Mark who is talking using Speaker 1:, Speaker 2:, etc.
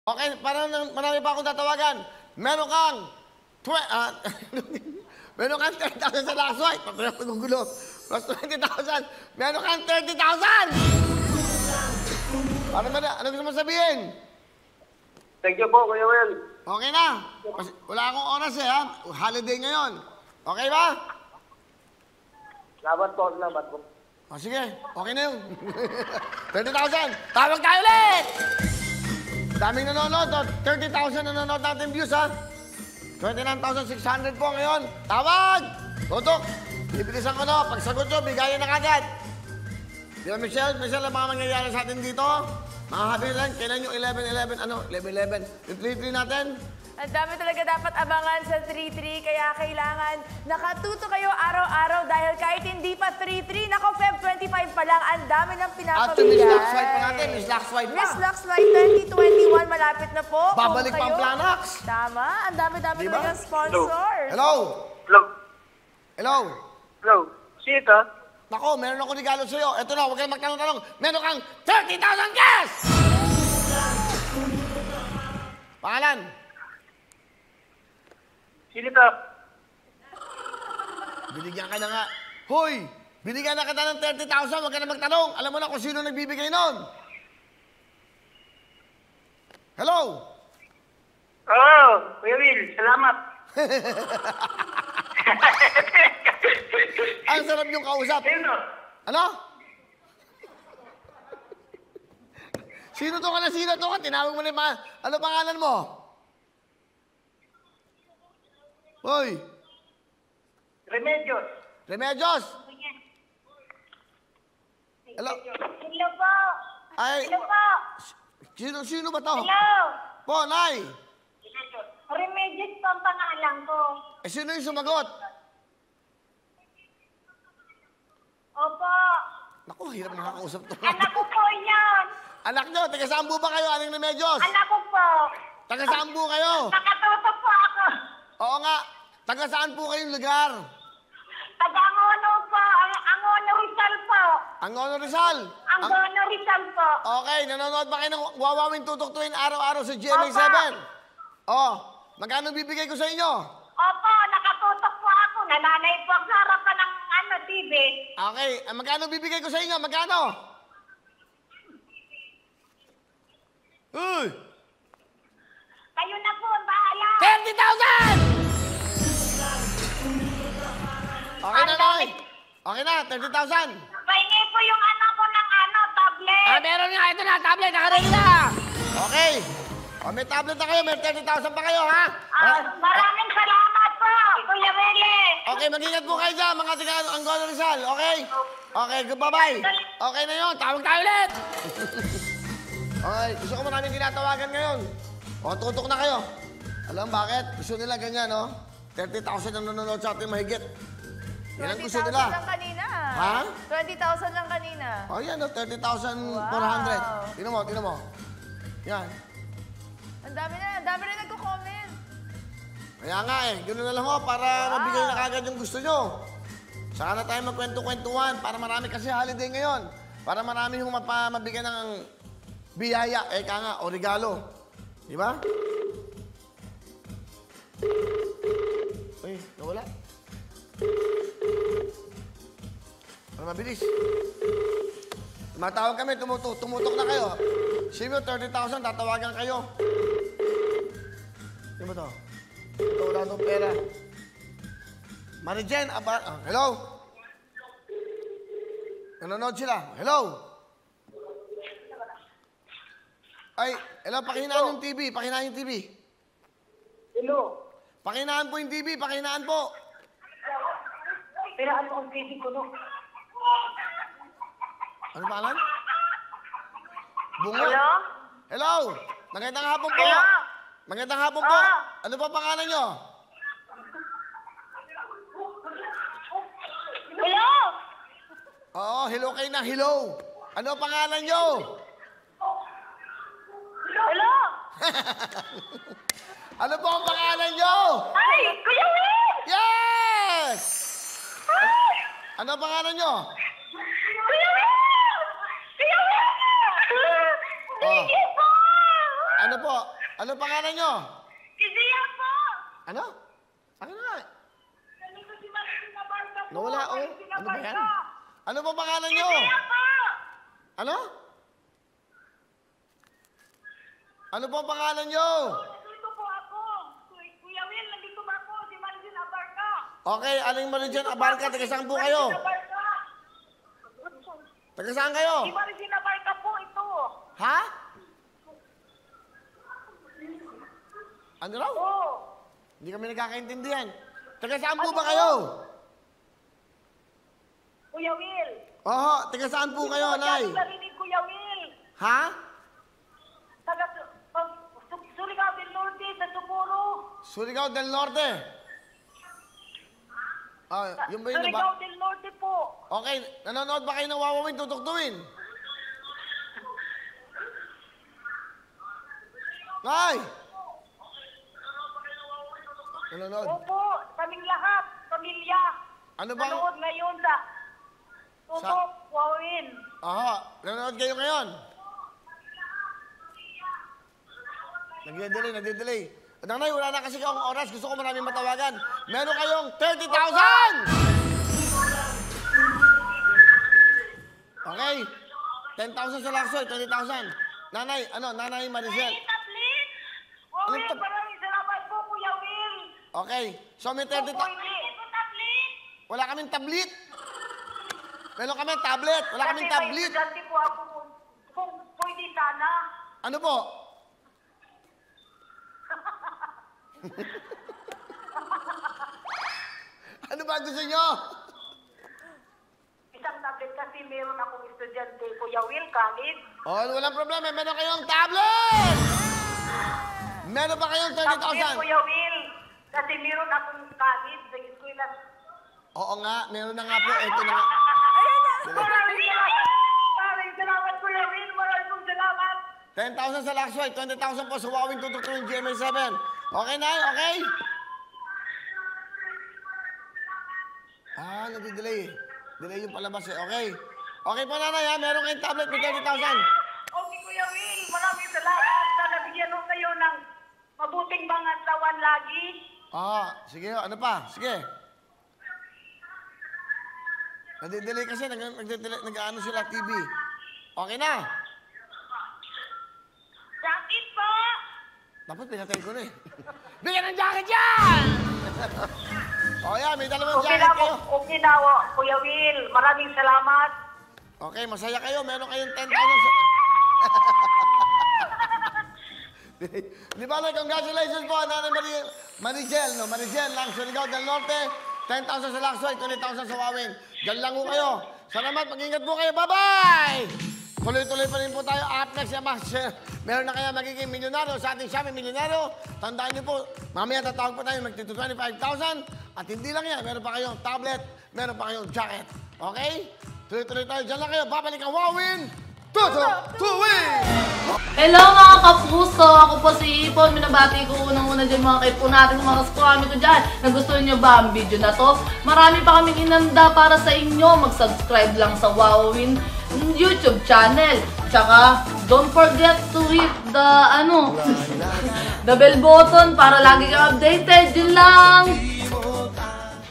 Speaker 1: Okay, parang marami pa akong tatawagan. Meron kang... meron kang 10,000 sa last wipe. Pati ako nagugulo. Plus 20,000. Meron kang 30,000! Ano gusto mo sabihin?
Speaker 2: Thank you po, Kuya Will.
Speaker 1: Okay na. Wala akong oras ha. Holiday ngayon. Okay ba?
Speaker 2: Salamat po, salamat po.
Speaker 1: O sige, okay na yun. 30,000. Tawag tayo ulit! Daming nanonood. 30,000 nanonood natin views ha. 29,600 po ngayon. Tawag! Tutok! Bibilisan ko no. Pagsagot nyo, bigayan na kagad. Di ba Michelle? Michelle, ang mga mangyayari sa atin dito? Mga habilan, kailan yung 11-11, 11-11? Yung 3-3 natin?
Speaker 3: Ang dami talaga dapat abangan sa 3-3, kaya kailangan nakatuto kayo araw-araw dahil kahit hindi pa 3-3, nako Feb 25 pa lang, ang dami ng pinapabigay.
Speaker 1: At Miss Lux Swipe pa natin, Miss Lux Swipe pa.
Speaker 3: Miss Lux Swipe 2021, malapit na po.
Speaker 1: Babalik pa ang Planax.
Speaker 3: Tama, ang dami-dami
Speaker 1: Diba?
Speaker 3: talagang sponsor.
Speaker 1: Hello?
Speaker 2: Hello?
Speaker 1: Hello?
Speaker 2: Hello? Sino ito?
Speaker 1: Nako, meron akong regalo sa'yo. Ito na, huwag kayong magtanong-tanong. Meron kang 30,000 cash! Pangalan?
Speaker 2: Sino ito?
Speaker 1: Binigyan ka na nga. Hoy! Binigyan na kita ng 30,000, huwag ka na magtanong. Alam mo na kung sino nagbibigay nun. Hello?
Speaker 2: Oo, Kuya Will, salamat.
Speaker 1: Ang sarap yung kausap.
Speaker 2: Sino?
Speaker 1: Ano? Sino to ka na sino to ka? Tinawag mo na yung mga... Ano pangalan mo? Hoy!
Speaker 2: Remedios.
Speaker 1: Remedios! Hello?
Speaker 4: Hello po.
Speaker 1: Ay,
Speaker 4: Hello po.
Speaker 1: sino ba to?
Speaker 4: Hello.
Speaker 1: Po, Nay!
Speaker 4: Remedios po ang pangalan ko.
Speaker 1: Eh, sino yung sumagot?
Speaker 4: Opo.
Speaker 1: Naku, hirap nakakausap to.
Speaker 4: Anak ko po yan.
Speaker 1: Anak nyo, taga saan po ba kayo, Aling Remedios?
Speaker 4: Anak ko po.
Speaker 1: Taga saan po kayo?
Speaker 4: Nakatuto po ako.
Speaker 1: Oo nga, taga saan po kayong lugar?
Speaker 4: Taga-Angono po. Angono Rizal po.
Speaker 1: Angono Rizal.
Speaker 4: Angono Rizal po.
Speaker 1: Okay, nanonood ba kayo ng Wawawin Tutok Tuwin araw-araw sa GMA7? Oh, magkano bibigay ko sa inyo?
Speaker 4: Opo, nakatutok po ako. Nananay po ako sa harapan ng TV.
Speaker 1: Okay, magkano bibigay ko sa inyo? Magkano? Uy!
Speaker 4: Kayo na po ang bahala.
Speaker 1: 30,000! Okay na, Nay. Okay na, 30,000.
Speaker 4: Pahingi po yung anak ko ng tablet.
Speaker 1: Ah, meron nga. Ito na, tablet. Nakaready na. Okay. O, may tablet na kayo. May 30,000 pa kayo, ha?
Speaker 4: Maraming salamat po, Kuya Willie.
Speaker 1: Okay, mag-ingat po kayo dyan, mga tiga Angono Rizal. Okay? Okay, goodbye. Okay na yun. Tawag tayo ulit. Okay, gusto ko maraming tinatawagan ngayon. O, tutok na kayo. Alam bakit? Gusto nila ganyan, no? 30,000 ang nanonood sa ating mahigit. Yan ang gusto
Speaker 3: 20,000
Speaker 1: nila.
Speaker 3: lang kanina.
Speaker 1: Ha?
Speaker 3: 20,000 lang kanina.
Speaker 1: O, yan, no? 30,400.
Speaker 3: Wow.
Speaker 1: Tingnan mo, tingnan mo. Yan.
Speaker 3: Ang dami na nagko-comment.
Speaker 1: Kaya nga eh, gano'n na lang ho, para mabigay na kagad yung gusto nyo. Saka na tayo magkwento-kwentuhan, para marami kasi holiday ngayon. Para marami yung mabigyan ng biyaya, nga, o regalo. Di ba? Uy, nawala. Para mabilis. Tumatawag kami, tumutok na kayo. Sino 30,000, tatawagan kayo. Ano ba to? Ito, wala itong pera. Marijen, hello? Nanonood sila. Hello? Ay, hello, pakihinaan yung TV. Pakihinaan yung TV.
Speaker 2: Hello?
Speaker 1: Pakihinaan po yung TV. Pakihinaan po.
Speaker 2: Pero ano ang TV ko, no?
Speaker 1: Ano pangalan? Bungo.
Speaker 4: Hello?
Speaker 1: Hello? Magandang hapon po.
Speaker 4: Hello?
Speaker 1: Magandang hapon po. Ano pa pangalan nyo?
Speaker 4: Hello?
Speaker 1: Oo, hello kayo na, hello. Ano pangalan nyo?
Speaker 4: Hello?
Speaker 1: Ano po ang pangalan nyo?
Speaker 4: Ay, Kuya Will!
Speaker 1: Yes!
Speaker 4: Ay!
Speaker 1: Ano ang pangalan nyo?
Speaker 4: Kuya Will! Kuya Will!
Speaker 1: Oh.
Speaker 4: Sige po!
Speaker 1: Ano po? Ano pangalan nyo?
Speaker 4: Si Zia po!
Speaker 1: Ano? Ano nga?
Speaker 4: Nandito si Maricel Abarca po!
Speaker 1: Nawala, oh.
Speaker 4: Maricel
Speaker 1: Ano ba yan?
Speaker 4: Abarca.
Speaker 1: Ano pa pangalan
Speaker 4: Si
Speaker 1: nyo?
Speaker 4: Zia po!
Speaker 1: Ano? Ano po ang pangalan nyo?
Speaker 4: Nandito po ako! Kuya Will, nandito ba ako? Si Maricel Abarca!
Speaker 1: Okay, Aling Maricel Abarca, taga saan po kayo?
Speaker 4: Maricel Abarca.
Speaker 1: Taga saan kayo?
Speaker 4: Si Maricel Abarca po ito!
Speaker 1: Ha? Ano raw?
Speaker 4: Oo!
Speaker 1: Hindi kami nagkakaintindihan. Taga saan po ba kayo?
Speaker 4: Kuya Will!
Speaker 1: Oo, taga saan po kayo, Nay?
Speaker 4: Narinig Kuya Will!
Speaker 1: Ha?
Speaker 4: Taga Surigao del Norte, sa Socorro!
Speaker 1: Surigao del Norte. Ah, yung ba yun na
Speaker 4: Surigao
Speaker 1: ba?
Speaker 4: del Norte po!
Speaker 1: Okay, nanonood ba kayo ng Wawawin Tutuktuin? Nay! Nanonood.
Speaker 4: Opo, kaming lahat, pamilya.
Speaker 1: Ano bang-
Speaker 4: Nanood ngayon sa Tutok, Wawin.
Speaker 1: Aha, nanonood kayo ngayon. Nagde-delay. Nanay, wala na kasi akong oras. Gusto ko maraming matawagan. Meron kayong 30,000! Okay. 10,000 sa Laksoy, 20,000. Nanay, Nanay Maricel.
Speaker 4: Tablet! Wawin,
Speaker 1: Anong tab-
Speaker 4: maraming salamat po, Kuya Will.
Speaker 1: Okay. So may 30,000.
Speaker 4: Hindi. Ito tablet.
Speaker 1: Wala kaming tablet. Meron kami tablet. Wala kaming tablet.
Speaker 4: Kasi may estudyante po ako kung pwede sana.
Speaker 1: Ano po? Ano ba gusto nyo?
Speaker 4: Isang tablet kasi meron akong estudyante, Kuya Will, college.
Speaker 1: Oh, walang problema. Meron kayong tablet! Meron ba kayong
Speaker 4: Tablet,
Speaker 1: 30,000?
Speaker 4: Kuya Will. Kasi meron akong college sa eskwela.
Speaker 1: Oo nga, meron na nga po. Ito na nga.
Speaker 4: Maraming salamat, Kuya Will. Maraming salamat.
Speaker 1: 10,000 sa Laksoy, 20,000 po sa Wawing Tutuktuin GMA7. Okay, Nay? Okay? Ah, nagdi-delay. Delay yung palabas eh. Okay. Okay po, Nanay, ha? Meron kayong tablet with 30,000.
Speaker 4: Okay, Kuya Will. Maraming salamat. Sana bigyan mo kayo ng mabuting bangatawan lagi.
Speaker 1: Ah, sige. Ano pa? Sige. Nagdi-delay kasi. Nag-ano sila TV. Okay na.
Speaker 4: Jacket po.
Speaker 1: Dapat pinatay ko na eh. Bigyan ng jacket yan! O yan, may dalawang
Speaker 4: Okay
Speaker 1: jacket
Speaker 4: na,
Speaker 1: kayo.
Speaker 4: okay na, Kuya Will. Maraming salamat.
Speaker 1: Okay, masaya kayo. Meron kayong 10,000 sa... Di ba, congratulations po, Nanay Maricel, no? Maricel lang, Surigao del Norte. 10,000 sa Laksoy, 20,000 sa Wawin. Diyan lang po kayo. Salamat, mag-ingat po kayo. Bye-bye! Tuloy-tuloy pa rin po tayo. Up next, meron na kaya magiging milyonaryo sa ating Xiaomi Milyonaryo. Tandaan niyo po, mamaya tatawag po tayo magtito 25,000. At hindi lang yan, meron pa kayong tablet, meron pa kayong jacket. Okay? Tuloy-tuloy tayo. Diyan lang kayo. Babalik ang Wawin. Tutuktuin!
Speaker 5: Hello mga kapuso! Ako po si Ipon. Minabati ko unang-una dyan mga kaipo natin, mga kaskwami ko dyan. Nagustuhan nyo ba ang video na to? Marami pa kaming inanda para sa inyo. Mag-subscribe lang sa Wawin YouTube channel. Tsaka, don't forget to hit the, the bell button para lagi kang updated. Yun lang!